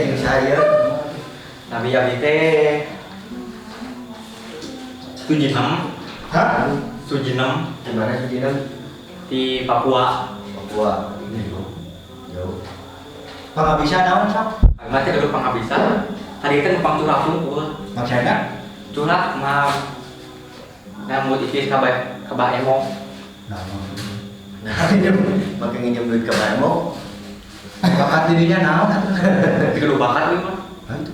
jeung saya. Nabi teh Sujinem. Hah? Sujinem Di mana Sujinem? di Papua. Papua. Jauh. Pangabisa naon sok? Mati dulu pangabisa. Tadi kan numpang curhat tuh. Maksudnya? Curhat mah nyambut isis kabeh emo. Nah, nginjem, makin nginjem duit ke Baymo. Bakat dirinya naon atuh? Itu kudu bakat we mah. Itu.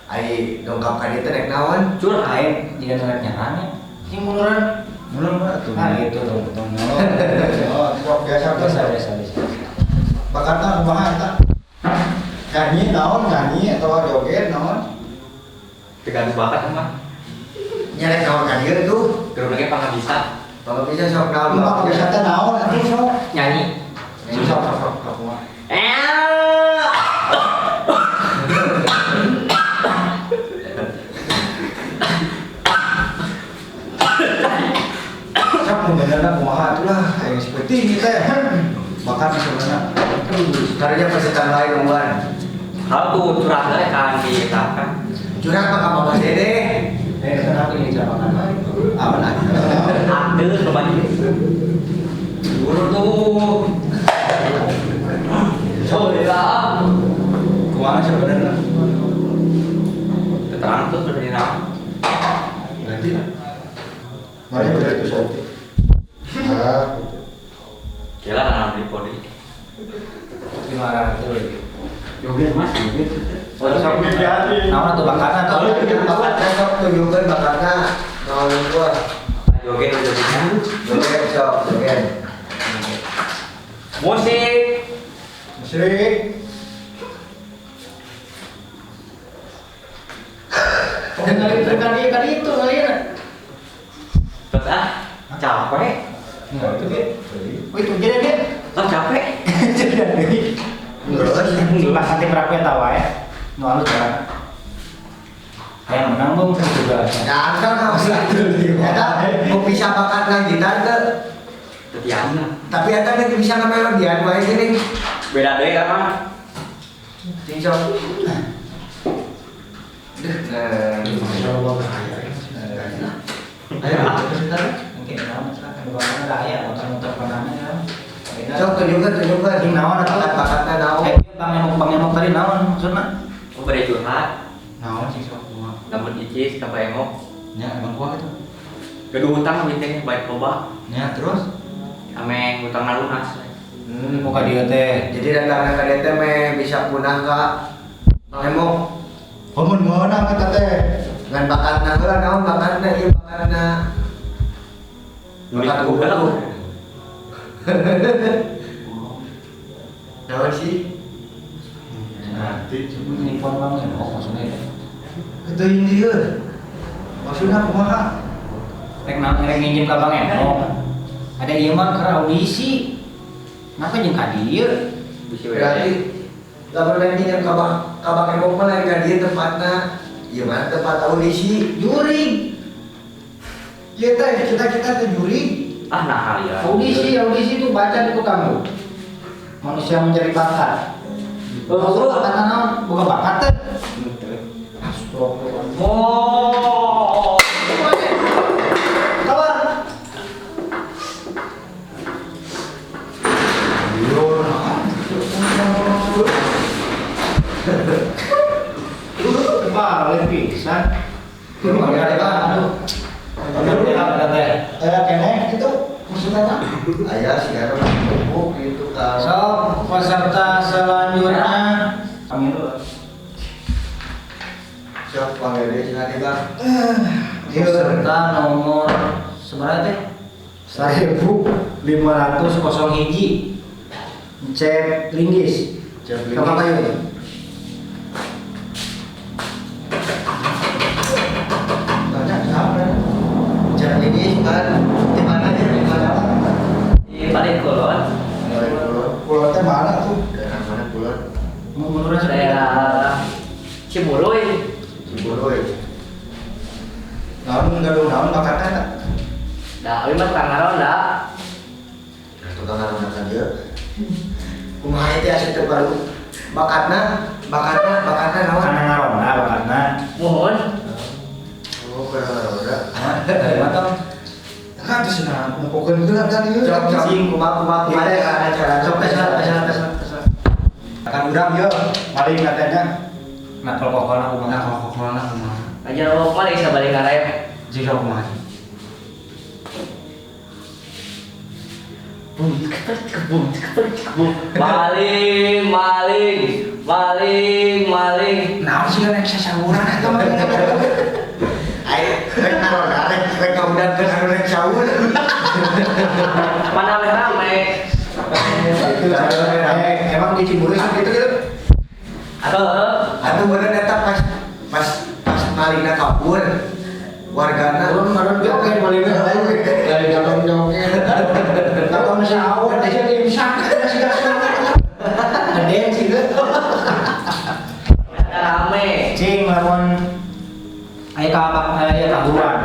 Ai dongkap ka dieu teh rek naon? Curhat. Lain jika nggak nyerang ya, sing muluran. Mulun mah atuh. Nah gitu dong, betul. Oh, sok biasa Biasa. Bakatna kumaha eta? Nyanyi naon nyanyi atau joget naon? Tegan bakat mah. Nyerek naon ka dieu tuh? Kudu lagi pangabisa. Kalau bisa sok naon? Pangabisa teh naon atuh sok? Nyanyi. Sok kumaha? Sok benerna kumaha atuh lah, aya seperti ini teh. Bakat sebenarnya. Caranya pesetan lain umban. Kalau tuh curhat lah kan di kan. Curhat mah ka Mama Dede. Kenapa ini cara makan? Aman aja. Ada kebanyakan. Dulu tuh. Coba Kumaha sebenarnya? keterangan tuh sudah dinam. Nanti. Mari kita itu saja. Ah, Kira nanam di podi. Gimana itu? Joget mas, joget. Oh, sok naon tuh bakatna kalau tuh. kita bakatnya sok tunjukkan bakatnya. Naon gua. Joget jogetnya. Joget sok, joget. Musik. Musrik. Kali itu kali ya. Terus capek. Nah, itu dia. Oh, itu jadi dia. Capek. Pas nanti berapa ya tahu ya? Lalu jalan. Yang menang bung juga. Ya kan harus itu. Ada mau bisa bakatnya gitar tuh. Tetiana. Tapi ada yang bisa ngemelodian wae gini. Beda deh kan. Sing sok. Ayo, sebentar. Mungkin naon misalkan bukan raya muter-muter panahnya ya. Sok tunjukkan. Ini naon atau Bakatnya naon? bang emok tadi naon maksudnya? Aku pada curhat. Naon sih sok kumaha? Namun icis sampai emo. Nya emang kuat itu. Kedua utang mintanya baik loba. Nya terus? Ame utang lunas. Muka dia teh. Jadi datangnya ke DT me bisa punah ka Bang Emo. Mun meunang eta teh. Ngan bakatna heula naon bakatna ieu bakatna. Bakat bukan. Naon sih? Nanti Ini pon bang emok maksudnya. Itu India. Maksudnya kumaha? Rek nginjem ka bang emok. Ada ieu mah keur audisi. Kenapa jeung ka dieu? Bisa Berarti lamun lain yang kabak Emo mah lain ka dieu tempatna. Ieu mah tempat audisi. Juri. Ieu teh kita teh juri. Nah kali ya. Audisi itu baca di kamu. Manusia mencari bakat. Oh, Bakat naon? Bukan bakat teh. Oh. Kawan. Balik pisan. Aduh. Keneh itu maksudnya apa? Aya sigara bubuk gitu kan. Sok peserta selanjutnya. Kami dulu. Sok panggil sih Bang. Peserta nomor seberapa teh? 1501 cek linggis. Apa kayu ini? Banyak siapa? Cek ini kan di mana ya? Di mana? Di balik kolon. Pulau teh mana tuh? Daerah mana Kulon? Menurut Daerah Ciburuy. Ciburuy. Naon naon bakatnya tak? Dah, abi mah tukang naron dah. Tukang ngarunakan dia. Kumaha itu asli terbaru. bakatna naon? Karena ngarona bakatna. Mohon. Oh, udah. Dari mana? Kan tuh senang ngumpulkeun geula kan ieu. Cing kumaha Gimana ya acara? Sok tes. Akan urang yeuh, maling katanya. Nah, kalau kokohna Nah, kumaha? kalau kokohna kumaha? Aja lo paling bisa balik karep. Jika kumaha? Maling. Naon sih kan sasahuran eta mah? Ayo, rek ngaudan ke anu rek saur. Mana rame. Emang di Ciburu gitu gitu. Atau Bener eta pas malingna kabur. Wargana Marun joget malingna ayo. Lain katong joget. Katong saur teh imsak masih gasna. Gede sih gitu. rame. Cing lamun aya kaburan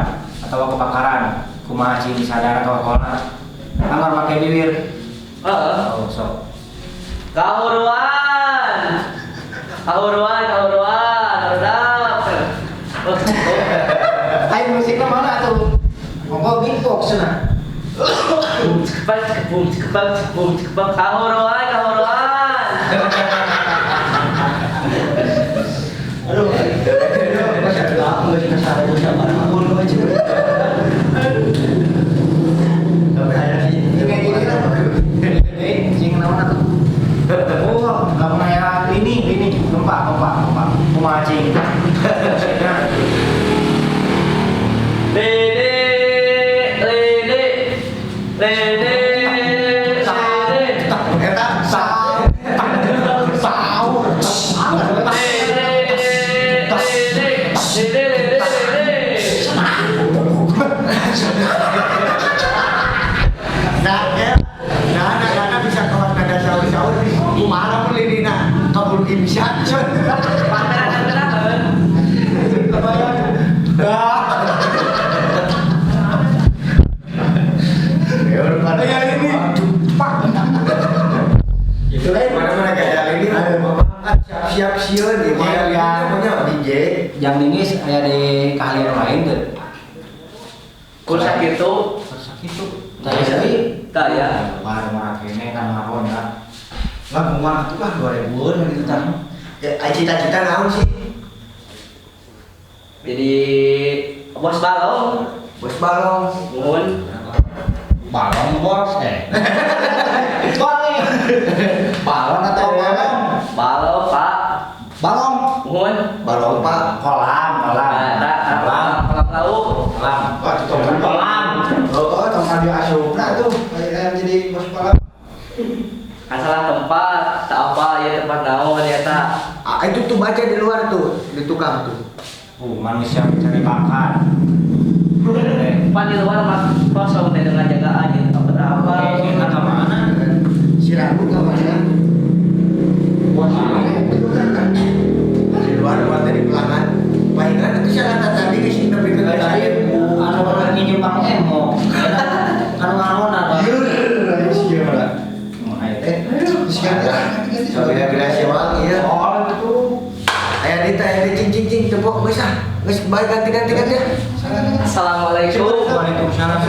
atau kebakaran kumaha cing sadar atau kokohna? Kamar make bibir. Oh, sok. Kahuruan. Redap. Ayo musiknya mana tuh? Monggo beatbox cenah. Kahuruan. Aduh, aku lagi kesana sama ampun lu aja. Sampai ada Kayak gini lah. Cing naon atuh? Oh, lamun aya ini gempa. Kumaha cing? Nah, bisa kawan nada saur-saur. Kumaha mun lilina kabur imsak. Itu lain mana kayak ini siap sieun di mana DJ. Yang ini aya di keahlian lain teh. Kursa gitu. Sakitu. Tah sih. Tak ya. Marah kene kan marah enggak. lah kumaha atuh lah 2000-an gitu tah. Cita-cita naon sih? Jadi bos balong. Bos balong. Mohon. Balon bos balon atau balon? Balong Pak. Balon. Mohon. Balong Pak. Kolam. Kolam laut. Wah, itu kolam. Oh, tempat dia asupna tuh. Kayak jadi bos kolam. Salah tempat, tak apa ya tempat naon ya tak. Itu tuh baca di luar tuh, di tukang tuh. Manusia mencari makan. Pan di luar mas kosong teh dengan jagaan gitu apa. Oke, kita kemana? Si Rabu ke mana? Di luar tadi pelanggan. Mainan itu saya kata tadi di sini tapi ke saya. Anu orang nginjem Bang Emo. Kan ngarona. Soalnya bila sewa iya. Oh, itu. Ayah cing tepuk geus ah. Geus bae ganti ya. Assalamualaikum. Waalaikumsalam.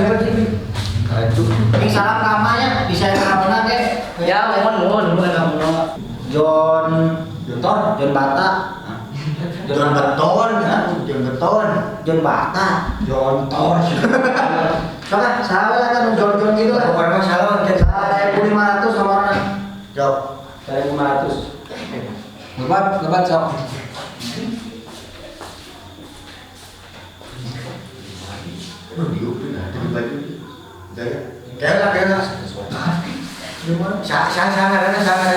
Ini salam kamanya bisa ngarona ke? Ya mohon. John John Bata. Jon beton. John Bata. Jontor. Coba salah lah kan John gitu lah. Bukan masalah kan. Saya 1500 nomornya. Jawab. Saya 500. Lebat sok. Kayaknya. Sana.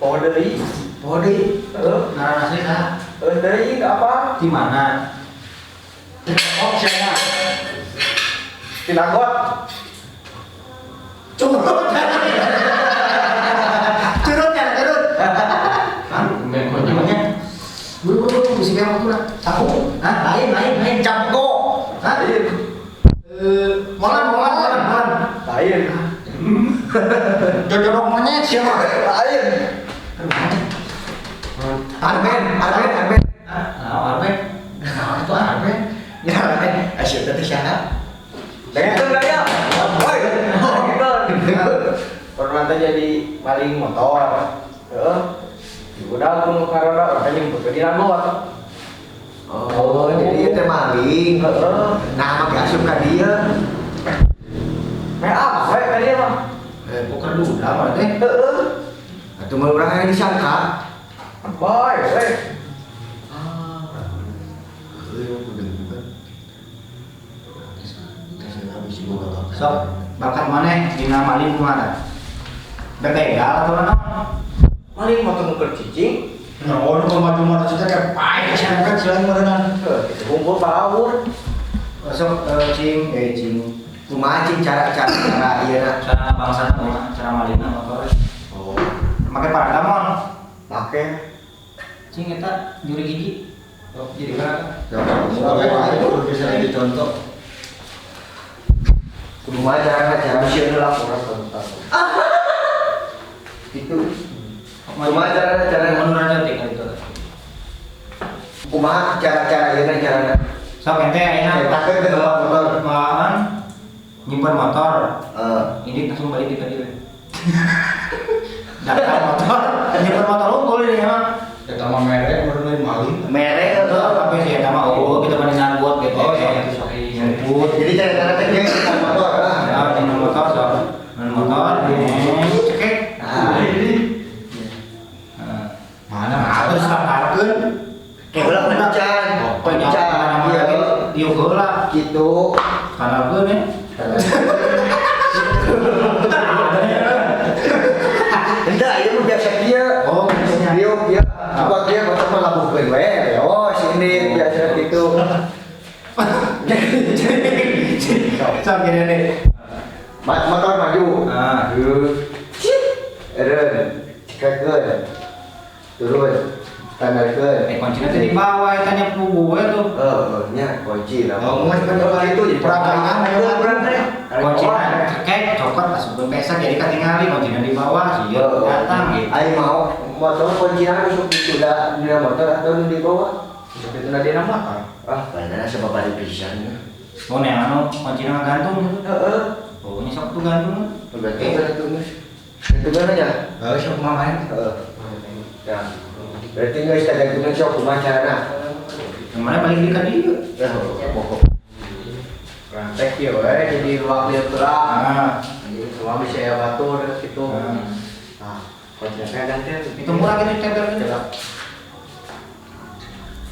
Podei. Ngarana sih nah. Deui apa? Di mana? Oh, siapa? Tinagot. Curut ya. Kan namanya. Buru mesti yang waktu lah. Tahu? Hah? Lain Capko. Hah? Molan. Lain. Jodoh monyet siapa? Lain. Aduh, Arben. Arben. Nah, itu Arben. Ya, asyik tadi siapa? Itu enggak ya? Woi. Gitu. Pernah jadi maling motor. Heeh. Udah aku karena orang jemput ke Dinamor. Oh, jadi itu maling. Heeh. Nah, pakai asup ka dia. Apa we ka dia mah? Bukan dulu, lama teh. Heeh. Atuh mah urang yang disangka. Boy, we. Sok, bakat mana? Dina maling kemana? Bebegal atau mana? Maling motor nuker cicing. Nah, orang kalau maju motor kita kayak pahit sih kan selain merenang. Kumpul bawur. Sok, cing. Kumaha cing cara ieu na. Cara bangsa mah, cara malingna motor. Oh, Pakai paradamon. Make. Cing eta juri gigi. Jadi berapa? Itu bisa dicontoh. kudu mah cara Bisa laporan tentang. itu. Kumaha cara menurut cantik itu. kumaha cara ieu na carana. Sok ente ayeuna Cetakkeun ke tempat motor. Maan nyimpen motor. Ini langsung balik di tadi. Daftar motor, nyimpen motor unggul ini emang. Kita mah merek baru dari maling. Merek atau apa sih ya nama kita bandingan buat gitu. Oh, iya. Nyemput. Jadi cara teh ge motor. Ya, nyimpen motor sok. Nyimpen motor, cekek. Mana Terus daftarkeun. Kayak ulah pencan. Pencan Iya, dieu heula. gitu. Kanalkeun ya. Entah, ieu mah biasa dia. Oh, biasanya. Dia coba dia motor mah labuhkeun we. Oh, sini biasa gitu. Sok gini nih. Motor maju. Nah. Eren. Cikekeun. Turun. Standarkeun. Kuncinya teh di bawah, tanya pugu we tuh. Nya kunci lah. Oh, mas kan coba itu jadi perangkaian perangkaian. Kuncinya cekek, copot masuk pesa jadi ketinggalan kuncinya di bawah, sih datang gitu. Ayo mau motor kuncinya besok sudah di motor atau di bawah? Seperti tadi nama kan. Karena sebab ada pisan. Oh, nih anu kuncinya gantung gitu. Heeh. Oh, ini sok tuh gantung. Berarti itu Mas. Itu kan aja. Sok mamain. Ya. Berarti nggak bisa gantungnya sok kumacara. Kemana balik di kadi? Ya, pokok. Praktek ya we jadi ruang dia terang. Ah, Jadi semua bisa ya batur gitu. Ah. Nah, konsepnya kayak ganti. itu murah gitu tempel gitu.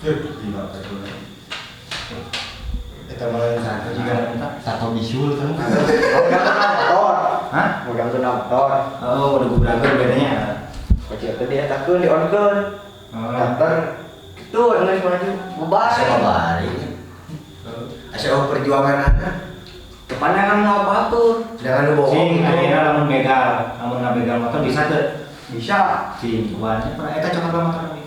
Gila betul. Kita malah satu juga tato bisul tuh. Motor. Hah? Mudah kena motor. Oh, udah gue belajar bedanya. Kecil tadi dia takun di on kan. Oh. Kantor itu dengan maju bebas. Sabari. Asal perjuangan anak. Depannya kan mau batur. Jangan lu bohong. Sing, akhirnya lamun begal, lamun nggak begal motor bisa tuh. Bisa. Sing, cobanya pernah eta coba motor lagi.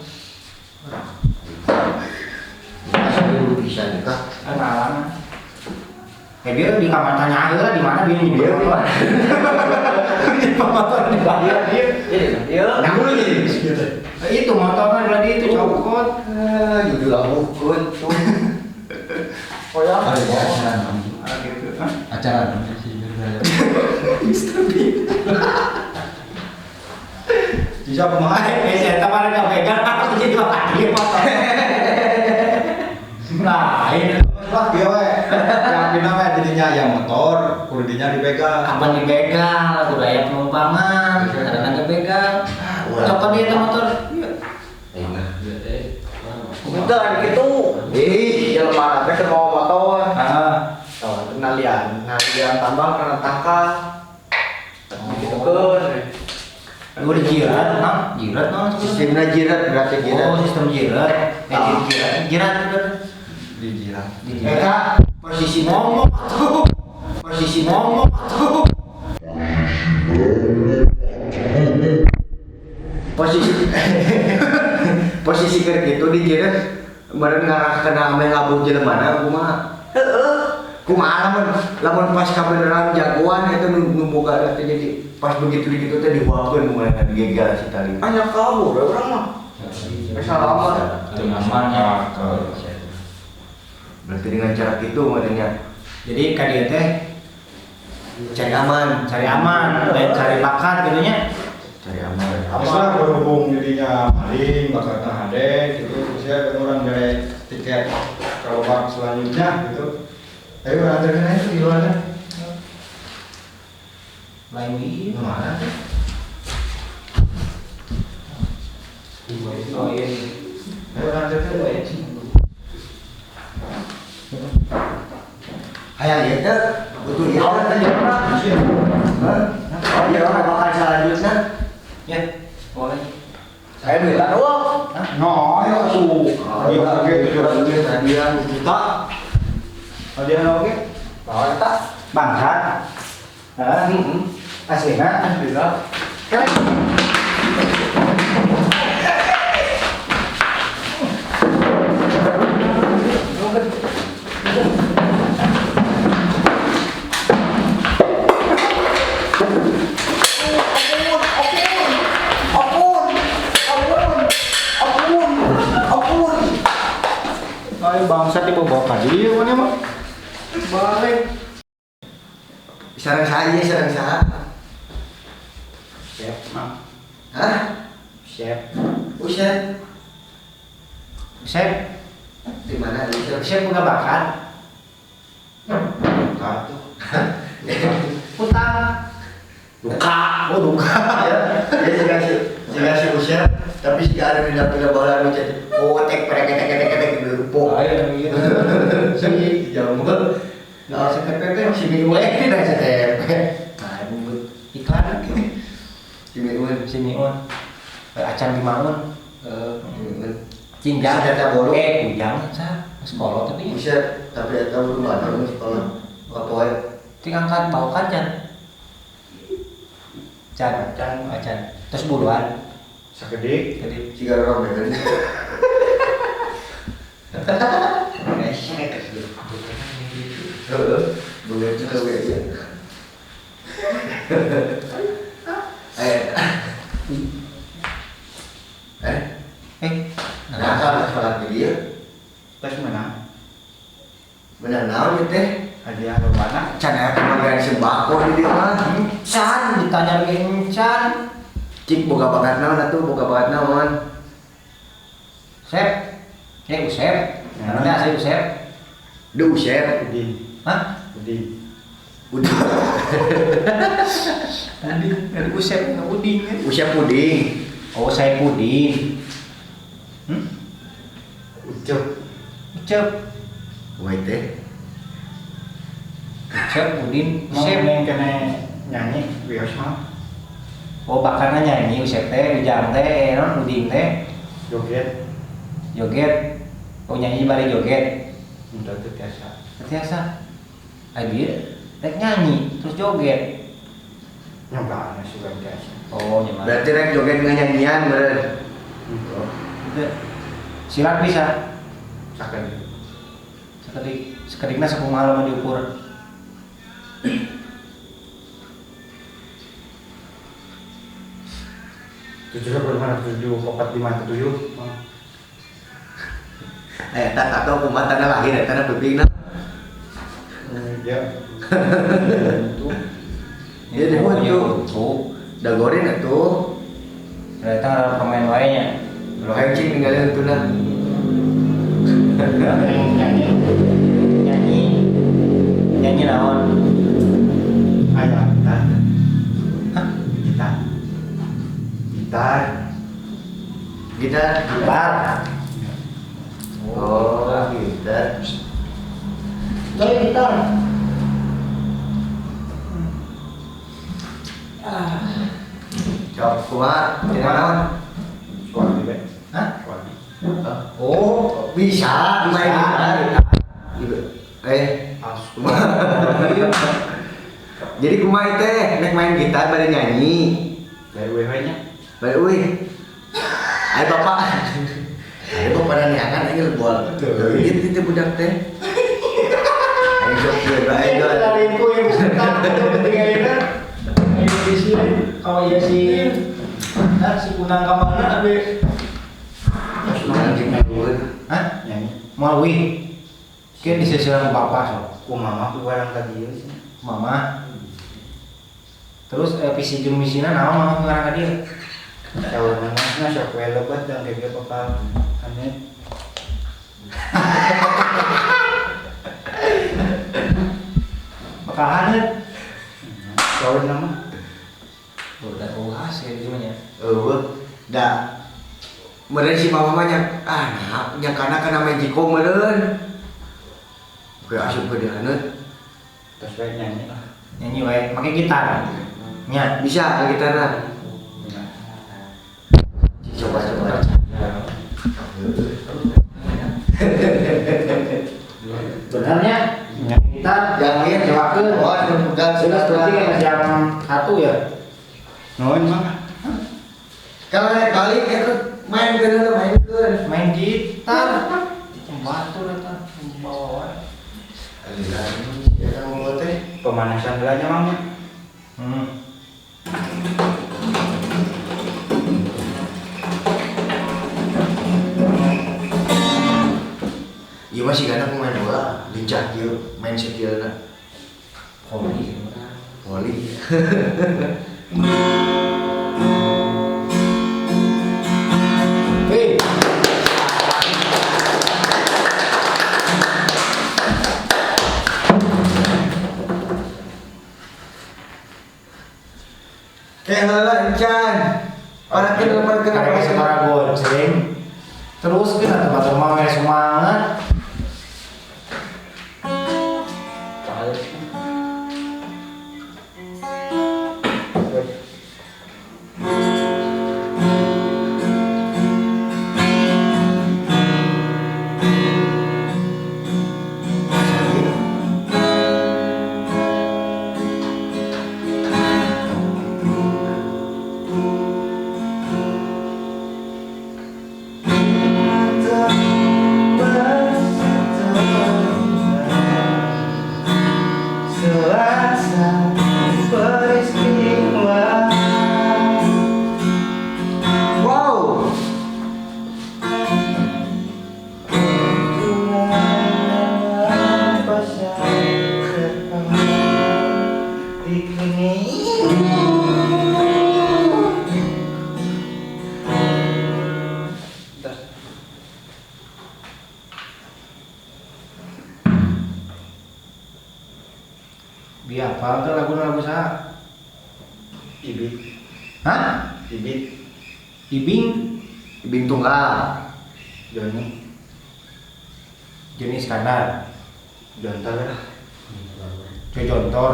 Asal lu bisa nikah. Pengalaman. Kayak dia di kamar tanya aja di mana bini Dia di mana? Di motor di bawah. Iya. Nah, lu jadi gitu. Itu motornya tadi itu copot. Judul aku kun tuh. Oh ya. Ada acara Ah, gitu. Hah? acara sih. Bisa pemain, saya kemarin nggak pegang, aku jadi lagi motor. Nah, ini Wah, dia we. Yang pina we jadinya yang motor, kurdinya dipegang. Kapan dibegal, budaya penumpangan, kadang-kadang dibegal. Copot dia tuh motor. Udah gitu. Jalan mana teh ke mau motor. Ah, Oh, kenalian tambang kena tangkal. Gitu kan. lu di jirat, nah, jirat, nah, Sistemnya jirat berarti jirat. Oh, sistem jirat, jirat udah. Dijirat. Di jirat. Eta posisi Ngomong tuh, posisi ngomong tuh. posisi posisi kayak gitu di jirat meureun ngarah kena ame ngabuk jelemana kumaha. Kumaha lamun pas kabeneran jagoan itu nu boga teh jadi pas begitu teh dibuangkeun mulai digegal si tali. Hanya kabur orang mah. Salaman. Itu namanya. Berarti dengan cara itu makanya Jadi kadieu teh cari aman, cari aman dan cari bakat gitu nya. cari aman. Bisa berhubung jadinya maling, bakatnya hade gitu. Saya kan orang dari tiket kalau bak selanjutnya gitu. Ayo anterin aja di luar. Lain ieu. Mana? Oh iya. Ayo anterin aja. Hayang ieu teh butuh ieu Awak teh jeung Oh iya, bakal selanjutnya. Ya, boleh. Saya bilang doang. No, ayo asuh. Ayo oke, hadiah juta. Hadiah oke. Bawa eta. Bangsat. Hah? Aslina. Alhamdulillah. Ayo bangsat dibawa ka dieu mana mah. Balik. Sareng saya, sareng saya. Chef, mah. Hah? Chef. Buset. Chef, Di mana itu? chef punya bakat. Kartu. Utang. Duka. Oh, duka. Ya jika si usia, tapi si ada pindah-pindah bola nu jadi tek ketek gitu. Ayo gitu. Si jamur. Nah, CTP si Miwe tidak CTP. Nah, buat iklan Si Miwe. si Miun. Acan dimangun. Cinjang Cinjang data bolu. kujang sa sekolah tadi. Bisa tapi eta rumah orang sekolah. Apa wae? Tik angkat bau kacan. Acan. Terus buluan. Sakedik. Jadi Jika orang bener. Boleh juga ya. Nah, kalau sekolah dia Tes menang. benar naon ieu teh? Hadiah mana? Can aya kemarin sembako di dieu mah. Can ditanya lagi Can. Cik boga bakat naon atuh, boga bakat naon? Usep. Usep. Nanti asli Usep. Duh, chef. Udin. Hah? Udin. Udah. Tadi dari Usep ke Udin kan? Usia puding. Oh, saya Pudin. Ucup. Ucep. Wait teh. Usep, Udin, Mau Usep. yang kena nyanyi bios mah. Oh, bakarnya nyanyi Usep teh, Ujang teh, non Udin teh. Joget. Joget. Oh, nyanyi bari joget. Udah biasa. Biasa. Dia rek nyanyi terus joget. Nyobaan suka biasa. Oh, nyaman. Berarti rek joget nyanyian beureun. Silat bisa. Sakedik. Sekediknya sakumaha mah diukur. Tujuh bagaimana 745 Tak tahu kumatana lahir eta na beuting na. Ya. Itu. Ya dibuat tuh. Tuh. Dagorin atuh. Ternyata ada pemain lainnya. Lo hengcing ninggalin tuna. Nyanyi. Nyanyi naon? Ayah gitar. Hah? Gitar. Gitar. Gitar. Gitar. Oh, gitar. Jadi gitar. Coba kuat, tidak naon. Suami be. Hah? Suami. Oh, bisa main gitar. Jadi kumaha teh nek main gitar bade nyanyi. Dari WW-nya. Bade euy. Ayo bapak. Ayo bapak dan niangan aja lebol. Gitu itu budak teh. Ayo joget ayo. Lariku yang bukan itu penting aja. Ayo di sini. Kalau iya sih. Nah, si kunang kamana abe. Mau wih. Kayak disisiran bapak so. Ku mama ku barang ka dieu sih. Mama. Terus visi jeung misina naon mama ngarang ka dieu? Saurna mah sok we lebat dan gege papa aneh. Bakalan Saurna mah udah ulas ya gimana? Da. Meureun si mama mah nya kana Magicom meureun. Kayak asup ke dihaneut. terus we nyanyi lah. Nyanyi wae make gitar. Nya Bisa gitarna. Coba. Benernya nyanyi gitar Yang lain cobakeun. Oh, pegang Sudah berarti jam 1 ya. Nuhun mah. Kalau kali itu main ke. Main gitar. Pembantu datang membawa wae. Pemanasan gelanya mama. Iya masih karena pemain bola, lincah dia main skillna. Volley. Hei. Heula encan. Para kenal Karena sekarang gonceng. Terus kita teman-teman main semangat. Wow. Biar apa tuh lagu sah? Ibit. Hah? Ibit. Ibing Ibing tunggal. Joni. jenis Iskandar. Jontor lah. Cojontor.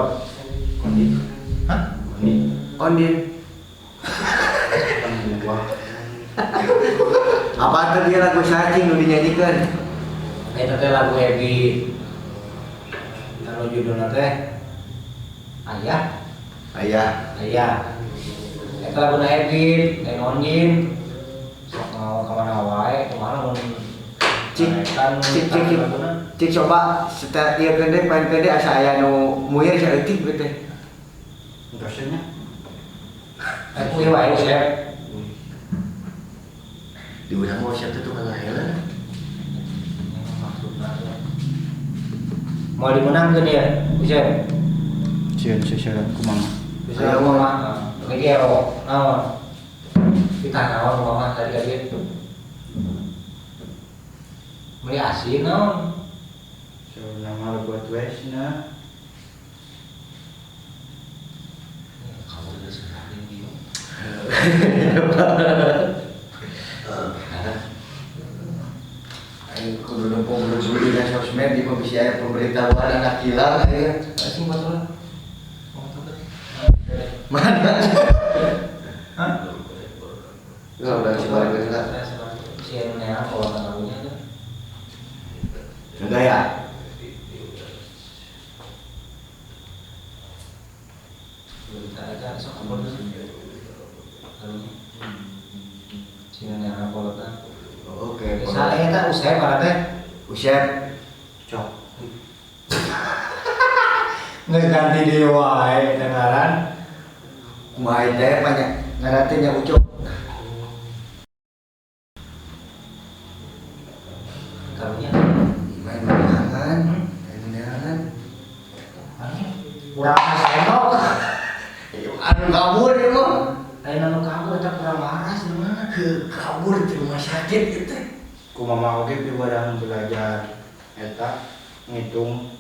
Kondi. Hah? Kondi. Ondin. Apa tuh dia lagu cacing nu dinyanyikan? Eta teh lagu happy. Anu judulna teh Ayah. Ayah. Eta laguna happy, teh ngondin. Sok mau kemana wae, kemana mun Cik coba setelah dia gede main gede asa aya nu muir saeutik teh. Dosennya. Aku ieu wae Chef. Di urang mau siapa tuh kalah heula. Mau dimenangkeun ya, Chef. Sieun ku mama. Bisa mama. Lagi ero, naon? Kita naon mama tadi Beli asin naon? So nama buat wesna. Kamu udah sekali dia. Ayo kudu numpuk beli di sosmed di bisa aya pemberitahuan anak hilang ya. Asing betul. Mana? Hah? Enggak udah sebagai enggak. Sian neang kalau lagunya tuh. Sudah ya. Kita aja sok ampun sih. Sian neang kalau kan. Oke. Saya eta usai para teh. Usep. Cok. Nges ganti deui wae dengaran. Kumaha teh banyak ngaratinnya ucuk. Karunya enok. Anu kabur ya mah. Lain anu kabur tak kurang waras di mana? Kabur di rumah sakit itu. Ku mama oge pibadan belajar eta ngitung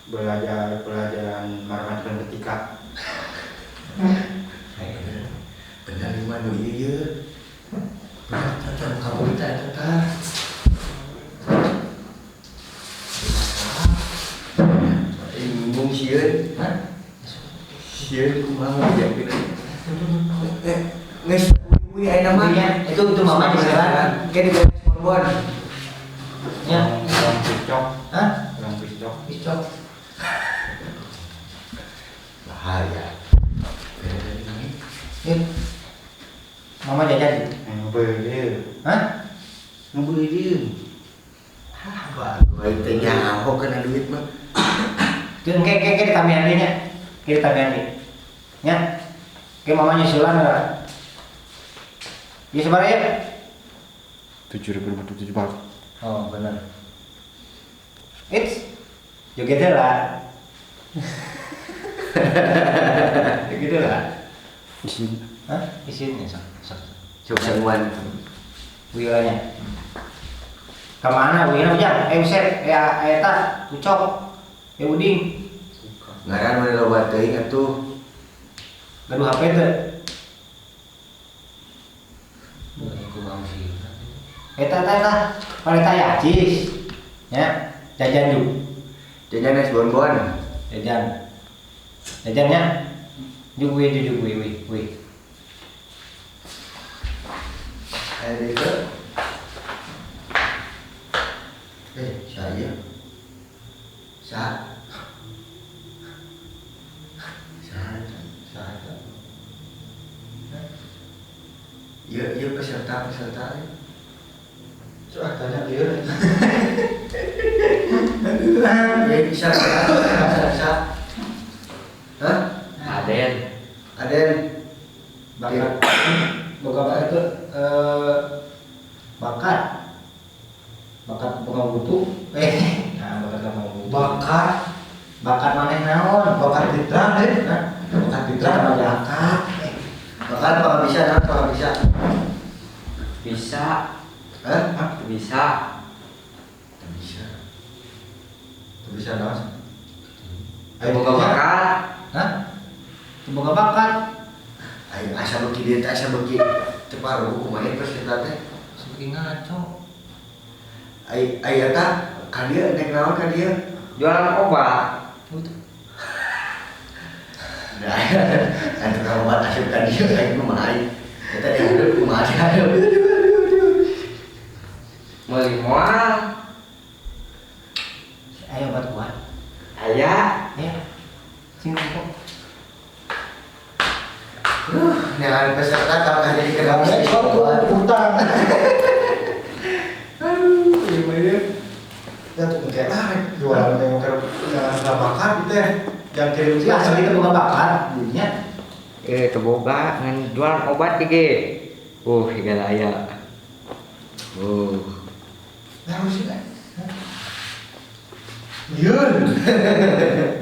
belajar pelajaran matematika. Benar di mana ieu? Benar kabur eta. Bingung sieun. Sieun kumaha ya kita. Nges kuwi aya mah. Itu mama di sana. Kayak di Borbon. Ya. Orang picok, Hah? orang picok. Picok. Bahaya. Mama jajan. Ngebeudeun. Hah? Ngebeudeun. Baik teh nyaho kena duit mah. Jeung ke ditamian deui nya. Ke ditamian deui. Nya. Ke mama nyusulan enggak? Di sebar ya? 7.007 bak. Oh, benar. It's joget lah. Gitu lah. Isin. Hah? Isin ya, sok. Coba sangguan. Wiyonya. Kemana wiyonya ujang? Usep, ya eta, kucok, ya uding. Ngaran mana loba teuing atuh. Gaduh HP teh. Aku mau sih. Eta, paleta ya, cis. Ya, jajan ju. Jajan es bonbon. Jajan. Jajannya. Jugui. Ada itu. Saya. Ya peserta. Coba tanya dia. Ya bisa. Hah? Aden. Bakat. Bakat itu bakat pengabutu. Nah, bakat pengabutu. Bakat maneh naon? Bakat fitra deh. Bakat fitra sama bakat. Makan apa bisa? Bisa. Hah? Bisa. Bisa naon? Ayo boga bakat. Hah? Boga bakat. Ayo asa beuki dieu teh asa beuki teu paruh kumaha peserta teh. Sebagai ngaco. Aya tah ka dieu nek naon ka dieu? Jualan obat. Nah, anu kawan asup ka dieu aing kumaha aing. Eta diurut kumaha aya. Meuli moal. Ayo obat kuat. Aya. Ya. Sini kok. Dengan peserta kalau ka jadi kena utang. Ya tuh kayak jualan yang nggak bakat teh yang kirim Ya, asal kita boga bakat, jadinya Keboga ngan jualan obat ge. Higala aya. harus sih kan. Yun.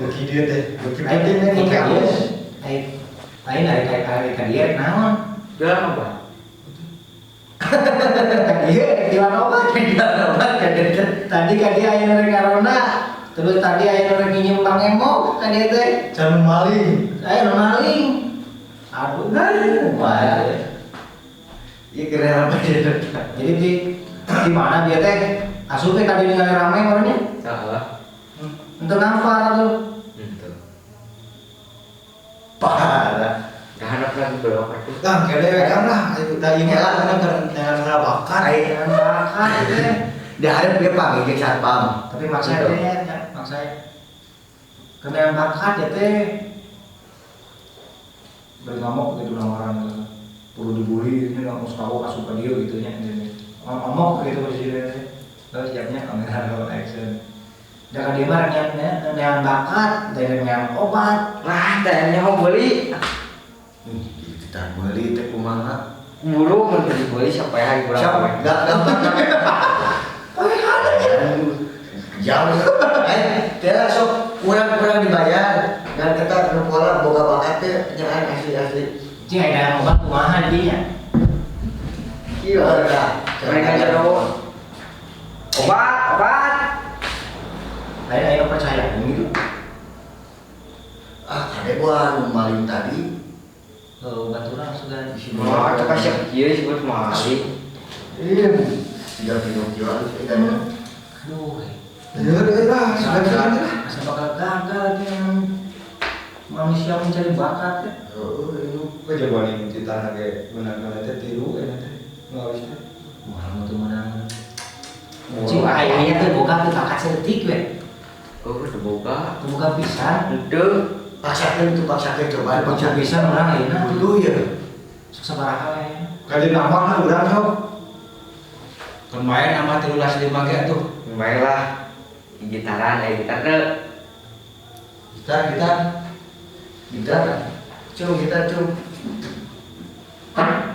Bagi dia teh, bagi lain dia dari halus. lain dari kadieu naon? Jualan obat. Kadieu jualan obat. Tadi kadieu aya nu karona, terus tadi aya nu nginjem Bang Emo, kadieu teh. Jangan maling. Aya nu maling. Aduh, wah. Ieu keren apa dia? Jadi di mana dia teh? Asup teh tadi ningali rame orangnya. Salah. Untuk ngapa tuh? Itu. Parah. Gahanap lagi belok aku. Kang, kede kan lah, da ieu mah kan dengan bakat. Dengan bakat teh. Dia harap dia panggil ke satpam. Tapi maksa teh, ya, maksa. Karena bakat ya teh. Beri ngamuk gitu lah orang perlu dibully ini nggak mau tahu asup ke dia gitu nya ngomong gitu di sini terus jamnya kamera kalau action jangan dia mah dengan bakat dengan obat Lah, tanya mau beli. Kita beli teh kumaha? Buru mun beli sampai hari berapa? Siapa? Enggak gampang. Jauh. Teh sok kurang dibayar. Dan kita pola boga bakat teh jangan asli. Cing ada obat kumaha dinya. Iya ada. Mereka jero obat. Ayo percaya gitu. Ada gua maling tadi. Obat urang sudah di sini. Wah, kita kasih kieu disebut maling. Iya. 3 kilo kita. Aduh. Sudah. Asa bakal gagal dengan manusia mencari bakat ya. Gue coba nih cerita kayak benar-benar teh tiru teh nggak bisa. Wah, tuh menang. Cing ayahnya tuh boga tuh bakat sedetik we. Oh, udah boga. Tuh boga pisan. Henteu. Paksakan coba Baca pisan orang ayeuna dulu ya. sok sabaraha we. Kali nambah lah urang sok. Kan main sama 13 5 ge tuh. Baiklah. Gitaran, gitar teh. Gitar. Cung.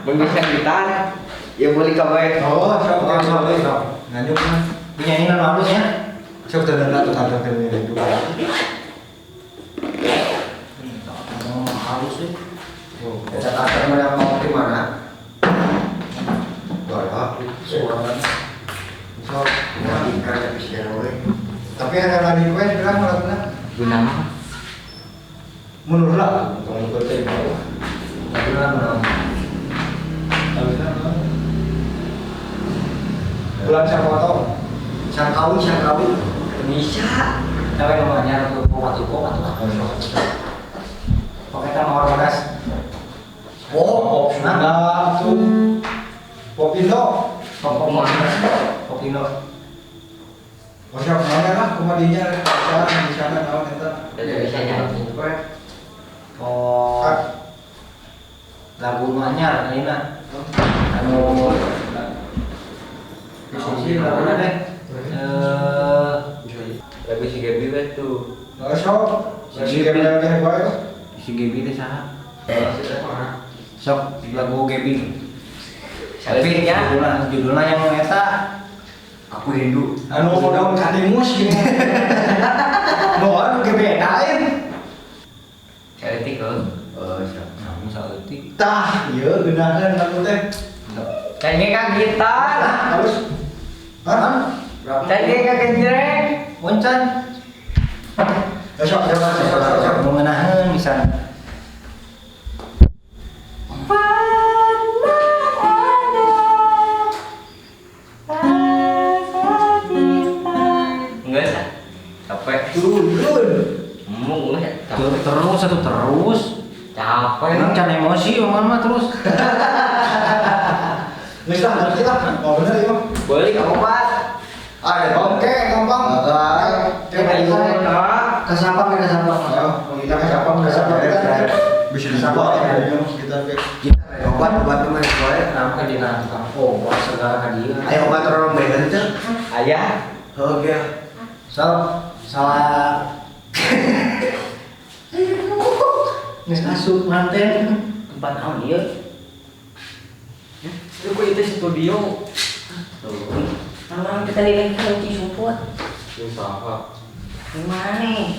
Bisa gitar. Ya boleh kabeh. Oh, sok. Nganyuk mah. Penyanyi non halus ya. Sok tadana tuh kantong teh itu. Halus sih. Kita akan mau di mana? Wah, Suara. sok. Mendingkan habis we. Tapi ada lagi kue berapa lagunya? Gunanya Menurut lah, kalau berarti bulan siapa tahu? Sangkawi. bisa. Tapi namanya tuh waktu pakai tambah orgas. Sudah tuh Popindo. Kopino. Masya Allah lah, komedinya di sana tahu kita. Tidak bisa nyanyi. Oh. Lagu anyar ayeuna. Anu sisi laguna deh. Lagu si Gaby we tuh. Nggak sok, si kemana kayak gue? Si Gaby teh saha? Sok lagu Gaby. Tapi ya, Judulna yang eta Aku rindu. Anu daun katimus gini. Nuan kebedain. Cantik loh. nah misal eutik. Tah, iya genakan lagu teh. Cantik kan gitar. Harus. Hah? Cantik kan genjreng. Boncan. Sok. Mau ngeunaheun misal. Enggak sah. Capek. Emang enggak capek. Terus. Capek. Emang can emosi omongan mah terus. Bisa ngerti lah. Oh bener ya. Boleh kamu pas. Oke, gampang. Kesampang. Kita kesapang bisa dibuat ya kita Obat teman gue. Kenapa kan dia tukang obat segala hadiah. Ayo obat orang beden tuh. Ayah. Oke. So, salah. Nis asup manten. Tempat naon ieu? Lu kok itu studio? Tuh. Orang kita lihat kalau ci sumput. Usaha. Gimana nih?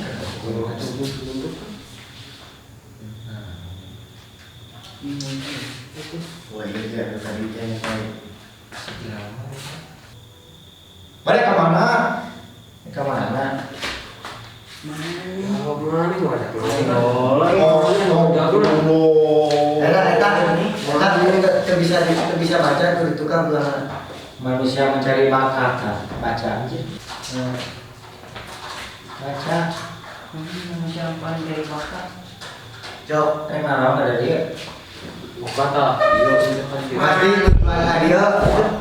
Wah iya tadi Balik ke mana? Ke mana? bisa baca tuh itu kan bilang Manusia mencari bakat, kan? Baca aja. Baca. Manusia paling dari bakat. jawab Marah ada dia. Kata,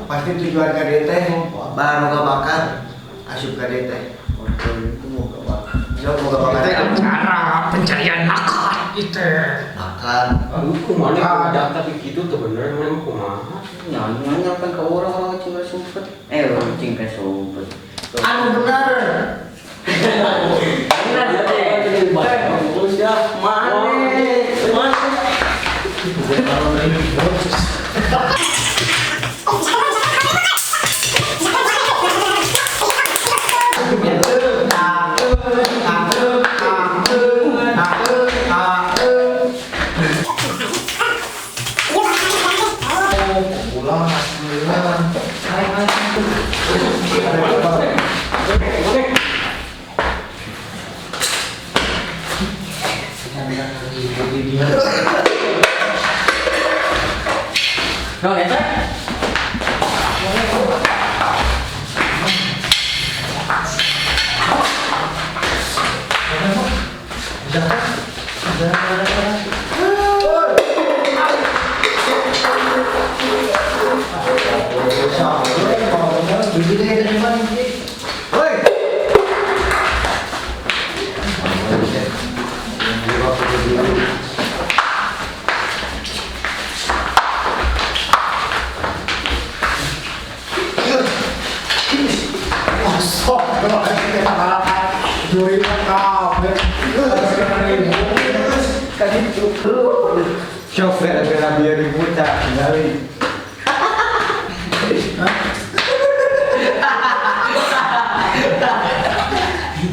pasti tujuan ka dia teh baru ka bakat asup ka dia teh Cara pencarian bakat itu. makan Kumana ada tapi gitu tuh bener mana kumaha? Nanya kan ke orang cingga sumpet. Orang cingga sumpet. Anu benar. Ikuti dia. No, eta. Shock gara-gara biar dibuta kembali.